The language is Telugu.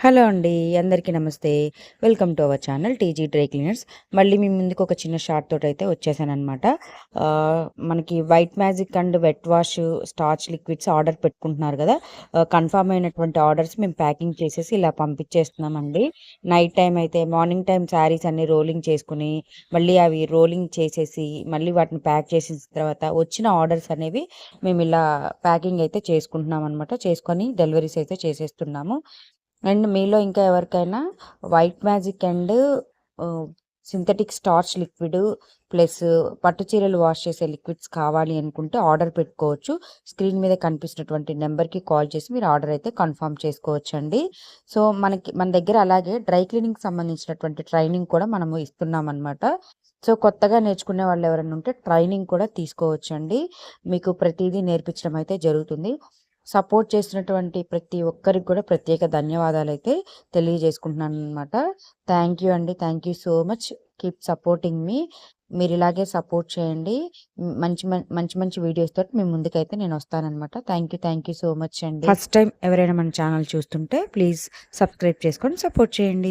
హలో అండి. అందరికీ నమస్తే. Welcome to our channel TG dry cleaners. మళ్ళీ మీ ముందుకు ఒక చిన్న షార్ట్ తోటైతే వచ్చేసాననమాట. మనకి white magic and wet wash, starch liquids order పెట్టుకుంటున్నారు గదా! కన్ఫర్మ్ అయినటువంటి ఆర్డర్స్ మేము ప్యాకింగ్ చేసేసి ఇలా పంపించేస్తున్నామండి. నైట్ టైమ్ అయితే మార్నింగ్ టైమ్ శారీస్ అన్నీ రోలింగ్ చేసుకొని, మళ్ళీ అవి రోలింగ్ చేసేసి, మళ్ళీ వాటిని ప్యాక్ చేసిన తర్వాత వచ్చిన ఆర్డర్స్ అనేవి మేమిలా ప్యాకింగ్ అయితే చేసుకుంటున్నామనమాట. చేసుకొని డెలివరీస్ అయితే చేసేస్తున్నాము. అండ్ మీలో ఇంకా ఎవరికైనా white magic and synthetic starch liquid plus పట్టు చీరలు వాష్ చేసే లిక్విడ్స్ కావాలి అనుకుంటే ఆర్డర్ పెట్టుకోవచ్చు. స్క్రీన్ మీద కనిపిస్తున్నటువంటి నెంబర్కి కాల్ చేసి మీరు ఆర్డర్ అయితే కన్ఫర్మ్ చేసుకోవచ్చు అండి. సో మన దగ్గర అలాగే డ్రై క్లీనింగ్ సంబంధించినటువంటి ట్రైనింగ్ కూడా మనము ఇస్తున్నాం అనమాట. సో కొత్తగా నేర్చుకునే వాళ్ళు ఎవరైనా ఉంటే ట్రైనింగ్ కూడా తీసుకోవచ్చండి. మీకు ప్రతిదీ నేర్పించడం అయితే జరుగుతుంది. సపోర్ట్ చేసినటువంటి ప్రతి ఒక్కరికి కూడా ప్రత్యేక ధన్యవాదాలైతే తెలియజేసుకుంటున్నాను అనమాట. థ్యాంక్ యూ అండి. Thank you so much. Keep supporting మీ. మీరు ఇలాగే సపోర్ట్ చేయండి. మంచి మంచి వీడియోస్ తోటి మీ ముందుకైతే నేను వస్తానన్నమాట. థ్యాంక్ యూ సో మచ్ అండి. ఫస్ట్ టైం ఎవరైనా మన ఛానల్ చూస్తుంటే ప్లీజ్ సబ్స్క్రైబ్ చేసుకొని సపోర్ట్ చేయండి.